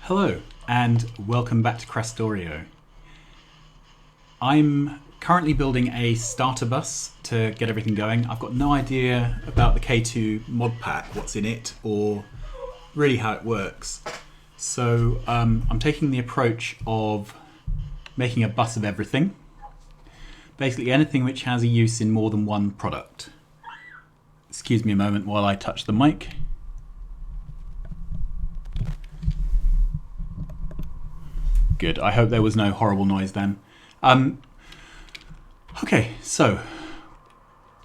Hello and welcome back to Factorio. I'm currently building a starter bus to get everything going. I've got no idea about the K2 mod pack, what's in it, or really how it works. So I'm taking the approach of making a bus of everything. Basically anything which has a use in more than one product. Excuse me a moment while I touch the mic. Good, I hope there was no horrible noise then. Okay, so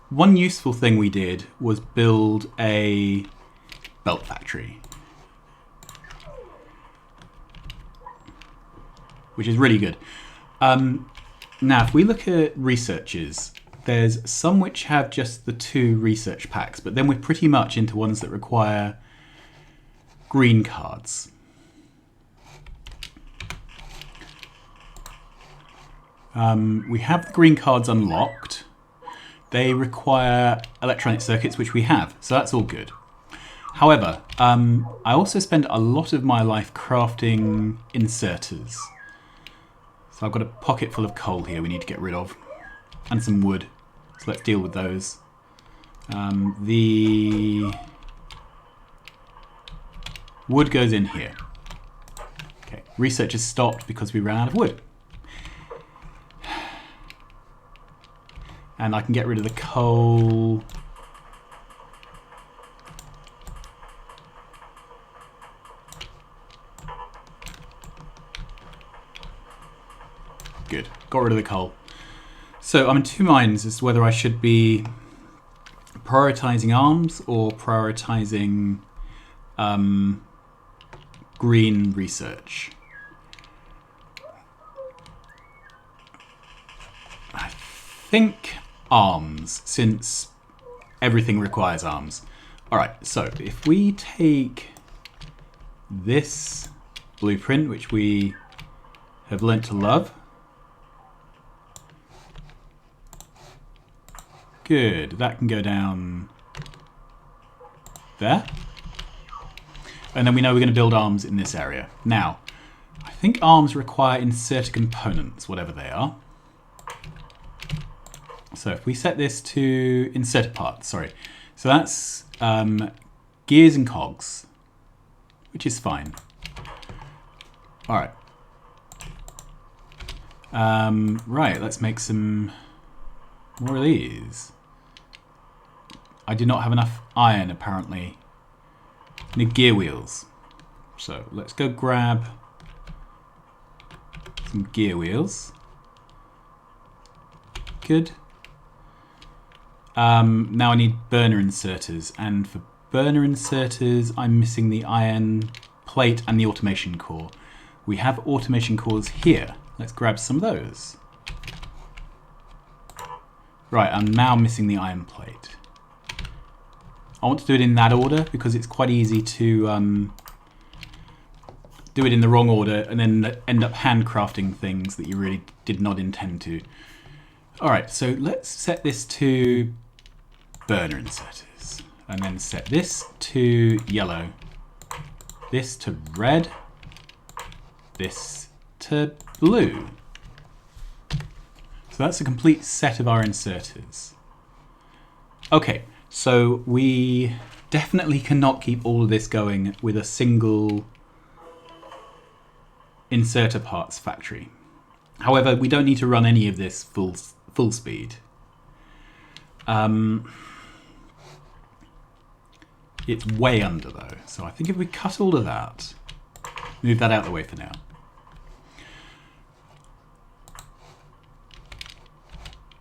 one useful thing we did was build a belt factory, which is really good. Now, if we look at researches, there's some which have just the 2 research packs, but then we're pretty much into ones that require green cards. We have the green cards unlocked. They require electronic circuits, which we have, so that's all good. However, I also spend a lot of my life crafting inserters. So I've got a pocket full of coal here we need to get rid of, and some wood. So let's deal with those. The wood goes in here. Okay, research has stopped because we ran out of wood. And I can get rid of the coal. Good, got rid of the coal. So I'm in 2 minds as to whether I should be prioritizing arms or prioritizing green research. I think arms, since everything requires arms. Alright, so if we take this blueprint, which we have learnt to love. Good, that can go down there. And then we know we're going to build arms in this area. Now, I think arms require inserter components, whatever they are. So if we set this to inserter parts, sorry. So that's gears and cogs, which is fine. All right. Right, let's make some more of these. I do not have enough iron, apparently. I need gear wheels. So let's go grab some gear wheels. Good. Now I need burner inserters, and for burner inserters I'm missing the iron plate and the automation core. We have automation cores here. Let's grab some of those. Right, I'm now missing the iron plate. I want to do it in that order because it's quite easy to do it in the wrong order and then end up handcrafting things that you really did not intend to. Alright, so let's set this to burner inserters, and then set this to yellow, this to red, this to blue. So that's a complete set of our inserters. Okay, so we definitely cannot keep all of this going with a single inserter parts factory. However, we don't need to run any of this full speed. It's way under though, so I think if we cut all of that, move that out of the way for now.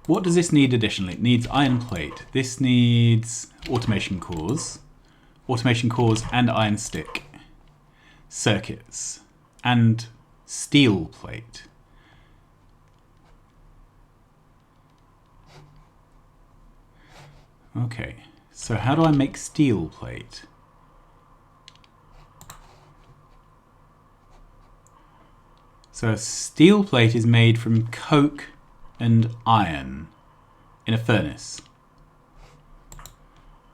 What does this need additionally? It needs iron plate. This needs automation cores and iron stick, circuits, and steel plate. Okay, so how do I make steel plate? So steel plate is made from coke and iron in a furnace.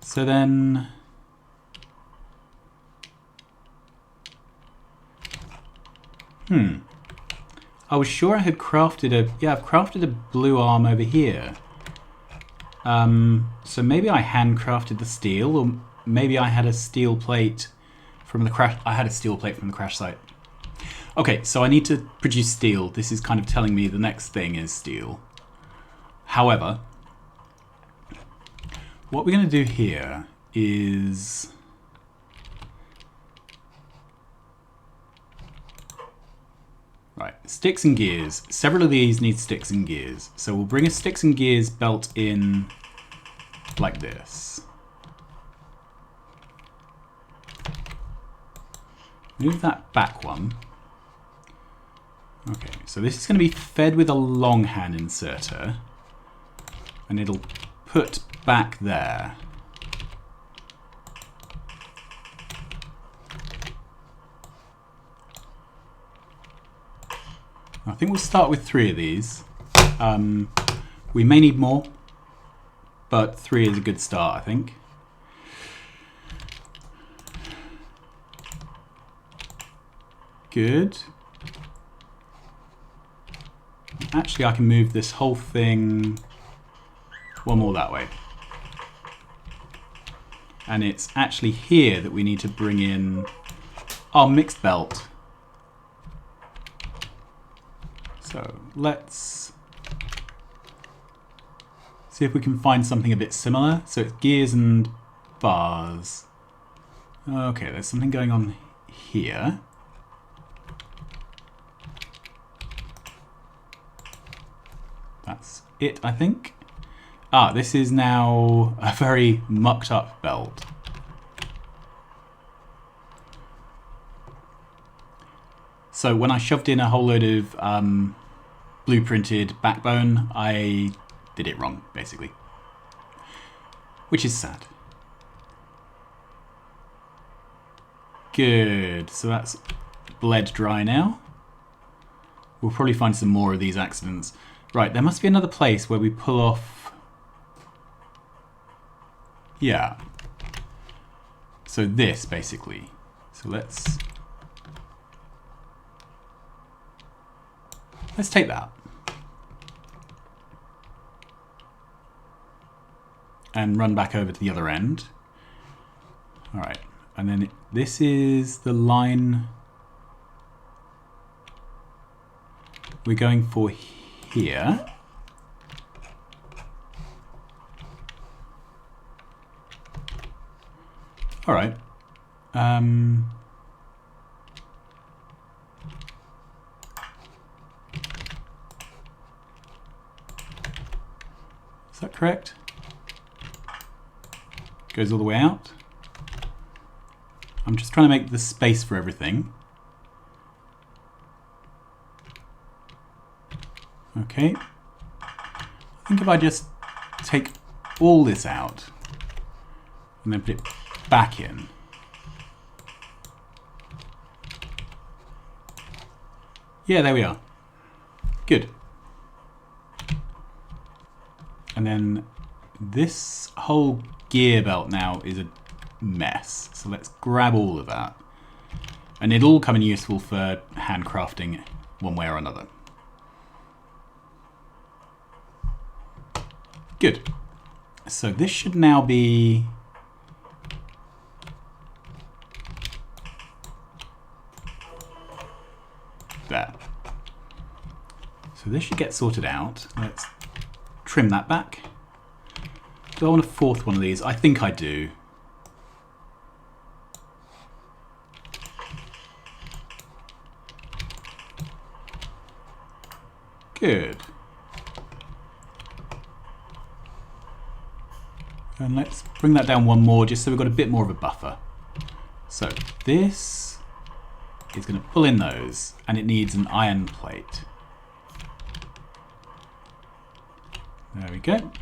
So then I was sure I had crafted a... Yeah, I've crafted a blue arm over here. So maybe I handcrafted the steel, or maybe I had a steel plate from the crash... I had a steel plate from the crash site. Okay, so I need to produce steel. This is kind of telling me the next thing is steel. However, what we're going to do here is... Right, sticks and gears. Several of these need sticks and gears. So we'll bring a sticks and gears belt in like this. Move that back one. Okay, so this is going to be fed with a long hand inserter. And it'll put back there. I think we'll start with 3 of these. We may need more, but 3 is a good start, I think. Good. Actually, I can move this whole thing one more that way. And it's actually here that we need to bring in our mixed belt. So let's see if we can find something a bit similar. So it's gears and bars. Okay, there's something going on here. That's it, I think. Ah, this is now a very mucked up belt. So when I shoved in a whole load of blueprinted backbone, I did it wrong, basically. Which is sad. Good, so that's bled dry now. We'll probably find some more of these accidents. Right, there must be another place where we pull off... Yeah. So this, basically. So let's take that. And run back over to the other end. Alright, and then this is the line we're going for here. Alright. Is that correct? Goes all the way out. I'm just trying to make the space for everything. Okay. I think if I just take all this out and then put it back in. Yeah, there we are. Good. And then this whole gear belt now is a mess. So let's grab all of that. And it'll all come in useful for handcrafting one way or another. Good. So this should now be... there. So this should get sorted out. Let's trim that back. Do I want a 4th one of these? I think I do. Good. And let's bring that down one more just so we've got a bit more of a buffer. So this is going to pull in those, and it needs an iron plate. There we go.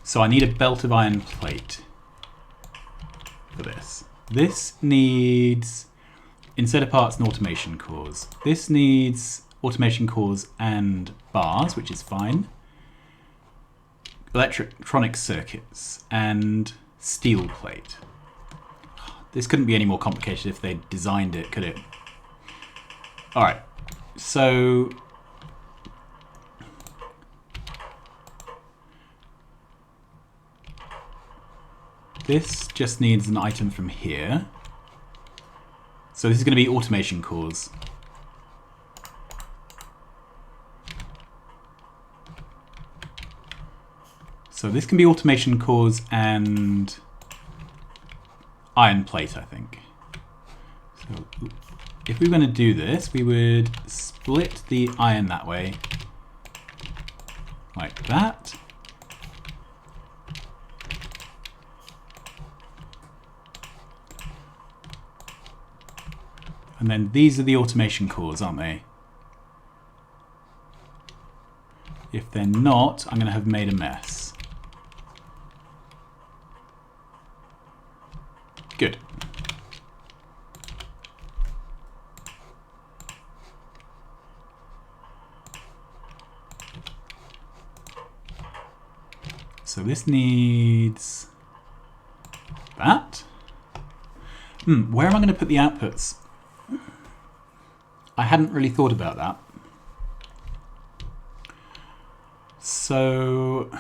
So I need a belt of iron plate for this. This needs inserter parts and automation cores. This needs automation cores and bars, which is fine. Electronic circuits and steel plate. This couldn't be any more complicated if they designed it, could it? All right, so this just needs an item from here. So this is going to be automation cores. So this can be automation cores and iron plate, I think. So if we were going to do this, we would split the iron that way, like that. And then these are the automation cores, aren't they? If they're not, I'm going to have made a mess. Good. So this needs that. Where am I going to put the outputs? I hadn't really thought about that. So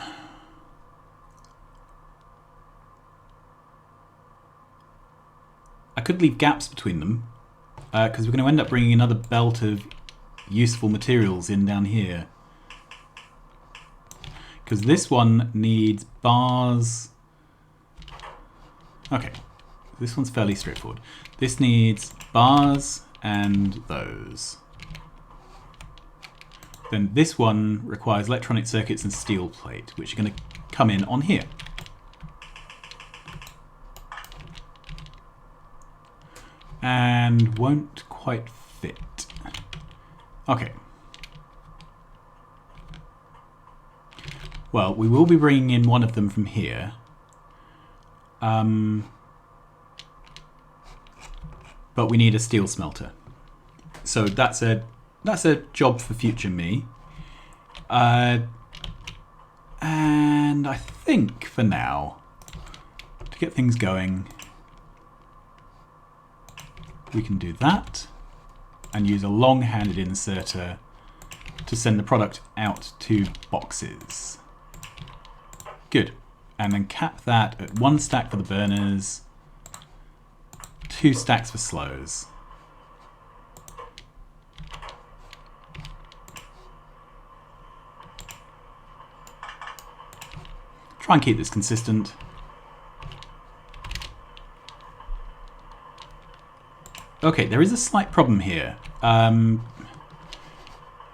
I could leave gaps between them because we're going to end up bringing another belt of useful materials in down here. Because this one needs bars. Okay, this one's fairly straightforward. This needs bars and those. Then this one requires electronic circuits and steel plate, which are going to come in on here. And won't quite fit. Okay. Well, we will be bringing in one of them from here. But we need a steel smelter. So that's a job for future me. And I think for now, to get things going, we can do that and use a long-handed inserter to send the product out to boxes. Good. And then cap that at 1 stack for the burners, 2 stacks for slows. Try and keep this consistent. Okay, there is a slight problem here.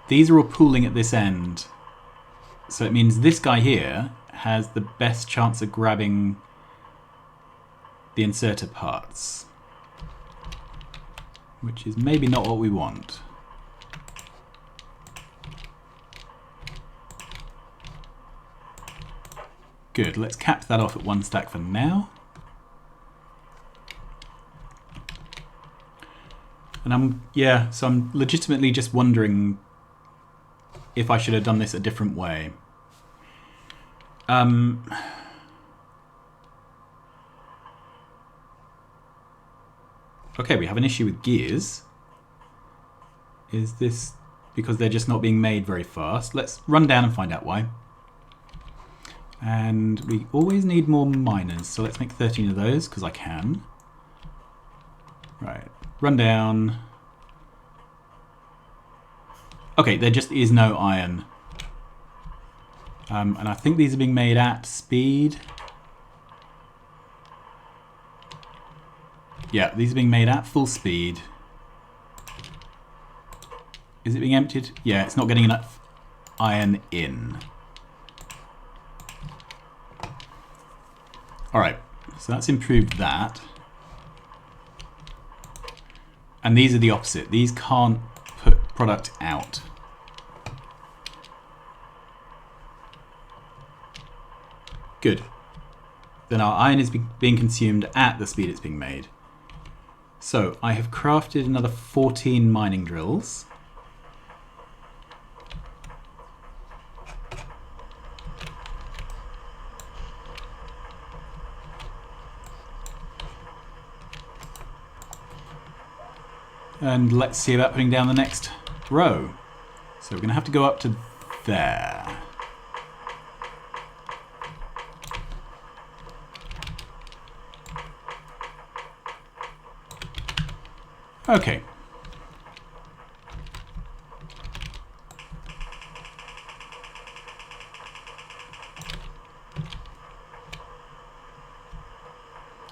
These are all pooling at this end. So it means this guy here has the best chance of grabbing the inserter parts, which is maybe not what we want. Good, let's cap that off at 1 stack for now. And so I'm legitimately just wondering if I should have done this a different way. Okay, we have an issue with gears. Is this because they're just not being made very fast? Let's run down and find out why. And we always need more miners, so let's make 13 of those, because I can. Right, run down. Okay, there just is no iron. And I think these are being made at speed. Yeah, these are being made at full speed. Is it being emptied? Yeah, it's not getting enough iron in. Alright, so that's improved that. And these are the opposite. These can't put product out. Good. Then our iron is being consumed at the speed it's being made. So I have crafted another 14 mining drills. And let's see about putting down the next row. So we're going to have to go up to there. Okay.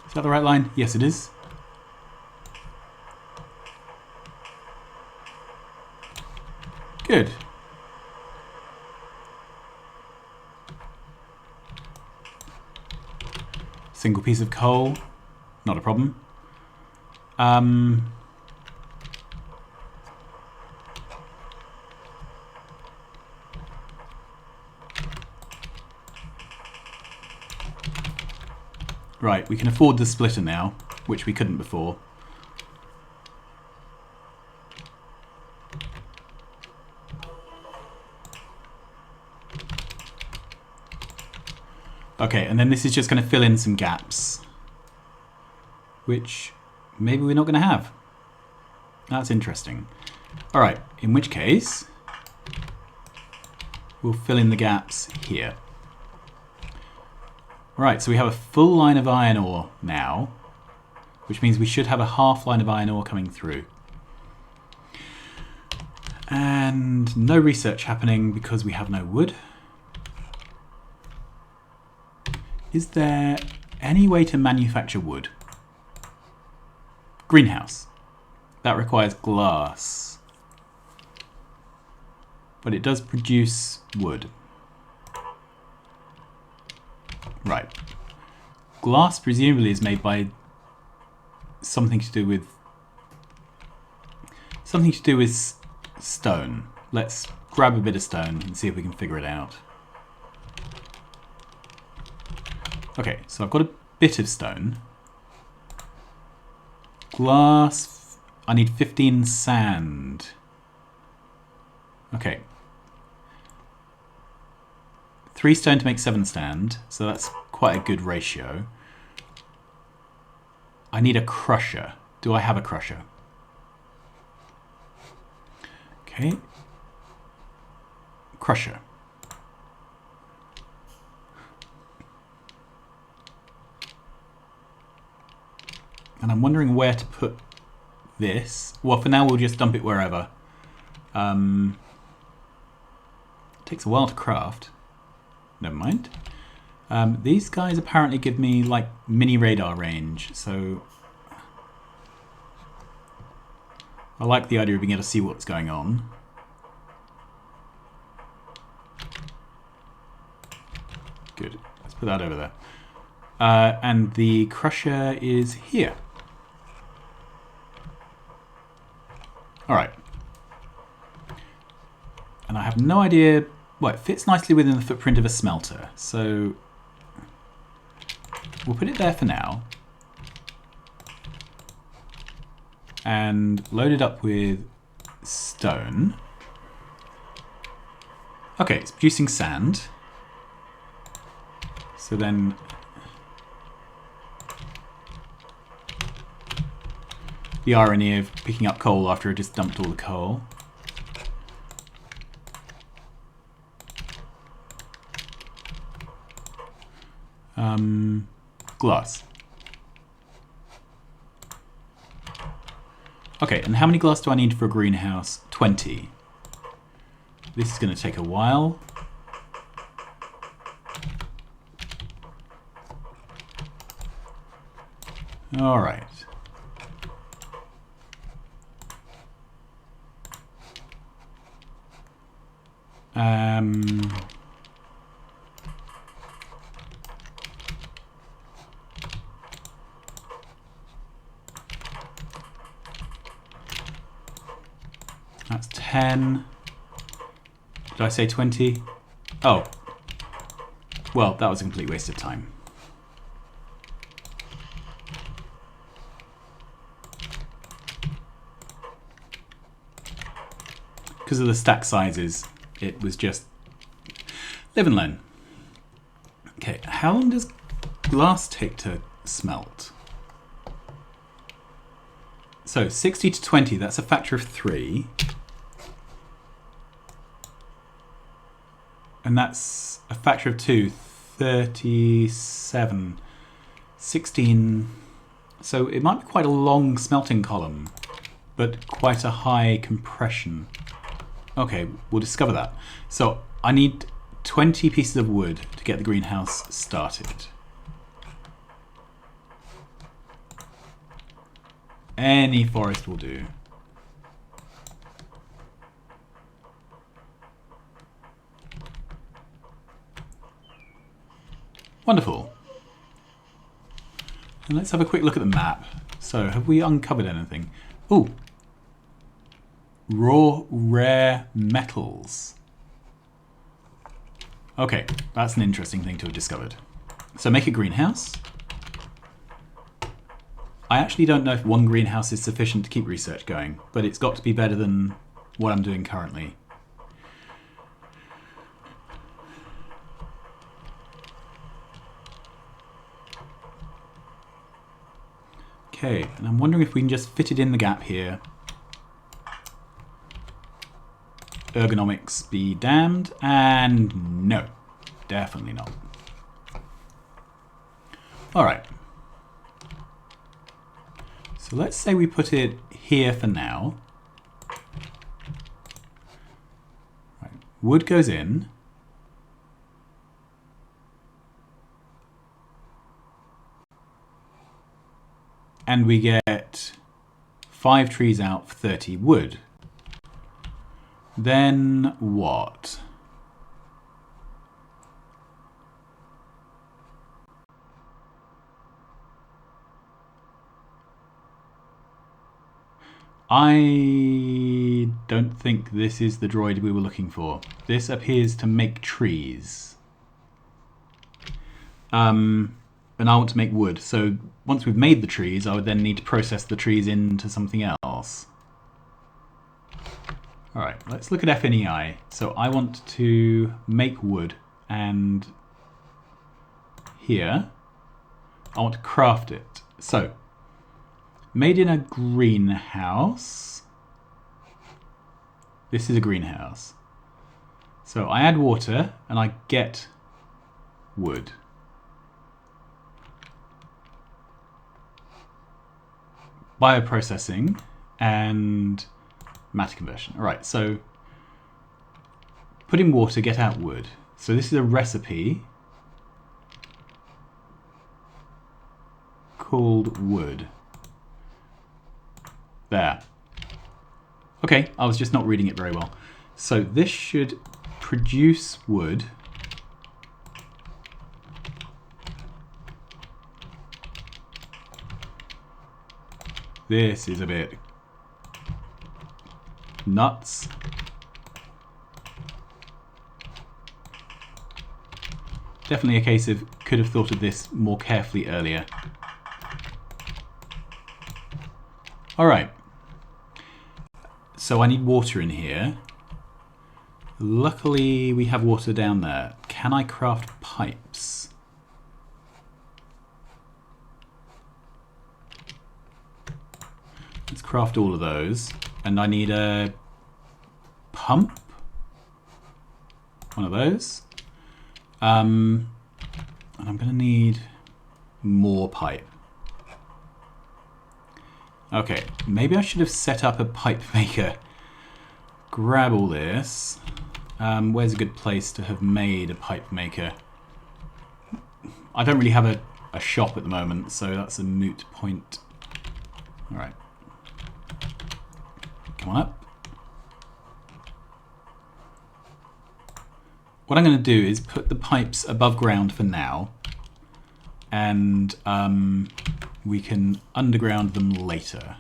Is that the right line? Yes, it is. Good. Single piece of coal, not a problem. Right, we can afford the splitter now, which we couldn't before. Okay, and then this is just going to fill in some gaps, which maybe we're not going to have. That's interesting. All right, in which case, we'll fill in the gaps here. Right, so we have a full line of iron ore now, which means we should have a half line of iron ore coming through. And no research happening because we have no wood. Is there any way to manufacture wood? Greenhouse. That requires glass. But it does produce wood. Right. Glass presumably is made by something to do with stone. Let's grab a bit of stone and see if we can figure it out. Okay, so I've got a bit of stone. Glass, I need 15 sand. Okay. 3 stone to make 7 sand, so that's quite a good ratio. I need a crusher. Do I have a crusher? Okay. Crusher. And I'm wondering where to put this. Well, for now we'll just dump it wherever. It takes a while to craft. Never mind. These guys apparently give me like mini radar range, so I like the idea of being able to see what's going on. Good. Let's put that over there. And the crusher is here. All right. And I have no idea. Well, it fits nicely within the footprint of a smelter, so we'll put it there for now. And load it up with stone. Okay, it's producing sand. So then the irony of picking up coal after I just dumped all the coal. Glass. Okay, and how many glass do I need for a greenhouse? 20. This is going to take a while. All right. That's 10. Did I say 20? Oh. Well, that was a complete waste of time. Because of the stack sizes, it was just live and learn. Okay, how long does glass take to smelt? So 60 to 20, that's a factor of 3. And that's a factor of 2, 37, 16. So it might be quite a long smelting column, but quite a high compression. Okay, we'll discover that. So I need 20 pieces of wood to get the greenhouse started. Any forest will do. Wonderful. And let's have a quick look at the map. So, have we uncovered anything? Ooh. Raw rare metals. Okay, that's an interesting thing to have discovered. So make a greenhouse. I actually don't know if one greenhouse is sufficient to keep research going, but it's got to be better than what I'm doing currently. Okay, and I'm wondering if we can just fit it in the gap here. Ergonomics be damned, and no, definitely not. All right. So let's say we put it here for now. Right. Wood goes in. And we get 5 trees out for 30 wood. Then what? I don't think this is the droid we were looking for. This appears to make trees. And I want to make wood. So once we've made the trees, I would then need to process the trees into something else. All right, let's look at FNEI. So I want to make wood, and here I want to craft it. So made in a greenhouse. This is a greenhouse. So I add water and I get wood. Bioprocessing and matter conversion. All right, so put in water, get out wood. So this is a recipe called wood. There. Okay, I was just not reading it very well. So this should produce wood. This is a bit nuts. Definitely a case of could have thought of this more carefully earlier. All right. So I need water in here. Luckily we have water down there. Can I craft pipes? Let's craft all of those. And I need a pump. One of those. And I'm going to need more pipe. Okay, maybe I should have set up a pipe maker. Grab all this. Where's a good place to have made a pipe maker? I don't really have a shop at the moment, so that's a moot point. All right. Come on up. What I'm going to do is put the pipes above ground for now, and we can underground them later.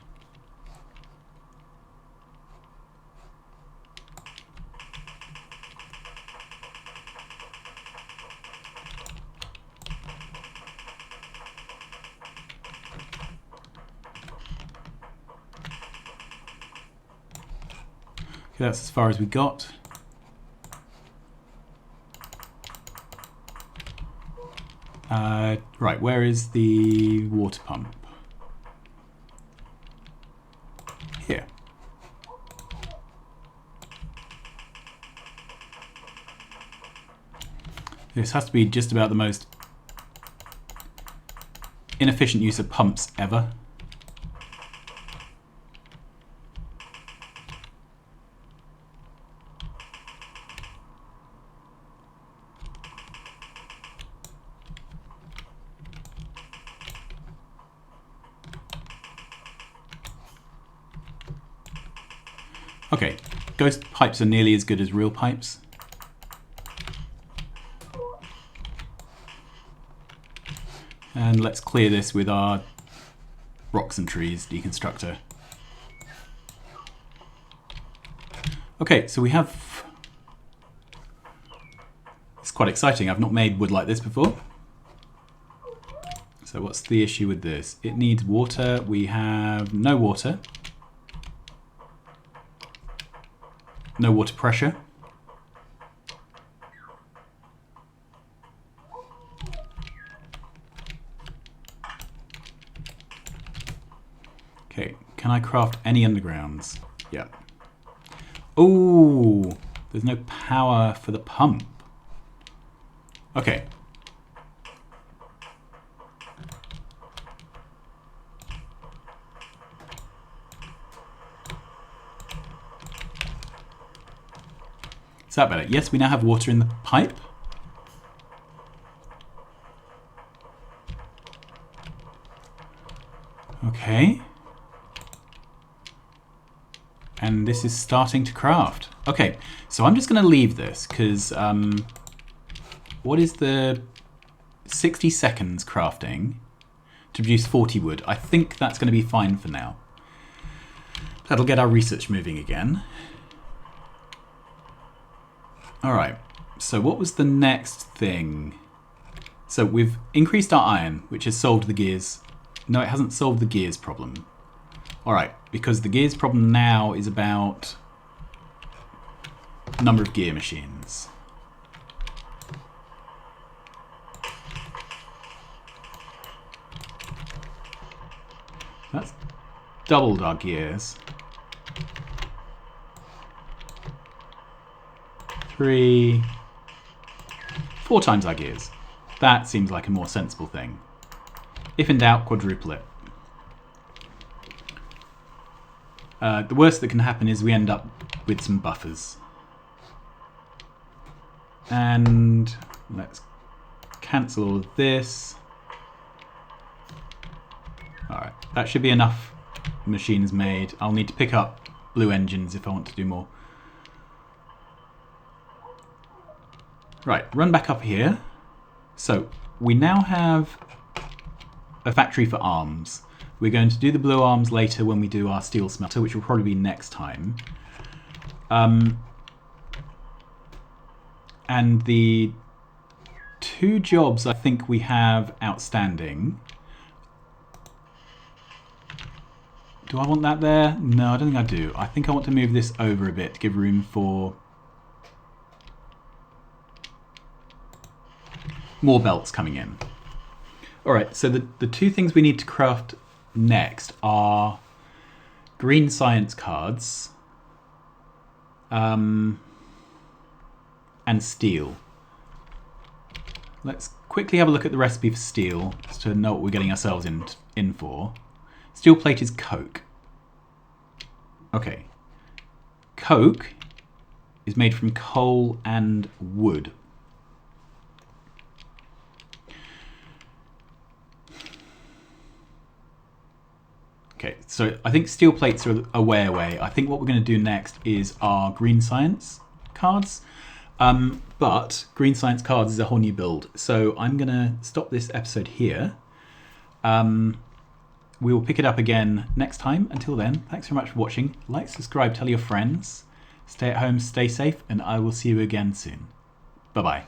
Okay, that's as far as we got. Right, where is the water pump? This has to be just about the most inefficient use of pumps ever. Okay, ghost pipes are nearly as good as real pipes. And let's clear this with our rocks and trees deconstructor. Okay, so we have... It's quite exciting. I've not made wood like this before. So what's the issue with this? It needs water. We have no water. No water pressure. Okay, can I craft any undergrounds? Yeah. Oh, there's no power for the pump. Okay. Is that better? Yes, we now have water in the pipe. Okay. And this is starting to craft. Okay, so I'm just going to leave this because what is the 60 seconds crafting to produce 40 wood? I think that's going to be fine for now. That'll get our research moving again. All right, so what was the next thing? So we've increased our iron, which has solved the gears. No, it hasn't solved the gears problem. All right, because the gears problem now is about number of gear machines. That's doubled our gears. 3, 4 times our gears. That seems like a more sensible thing. If in doubt, quadruple it. The worst that can happen is we end up with some buffers. And let's cancel all of this. Alright, that should be enough machines made. I'll need to pick up blue engines if I want to do more. Right, run back up here. So we now have a factory for arms. We're going to do the blue arms later when we do our steel smelter, which will probably be next time. And the 2 jobs I think we have outstanding. Do I want that there? No, I don't think I do. I think I want to move this over a bit to give room for more belts coming in. All right, so the 2 things we need to craft next are green science cards and steel. Let's quickly have a look at the recipe for steel just to know what we're getting ourselves in for. Steel plate is coke. Okay. Coke is made from coal and wood. Okay, so I think steel plates are a way away. I think what we're going to do next is our green science cards. But green science cards is a whole new build. So I'm going to stop this episode here. We will pick it up again next time. Until then, thanks very much for watching. Like, subscribe, tell your friends. Stay at home, stay safe, and I will see you again soon. Bye-bye.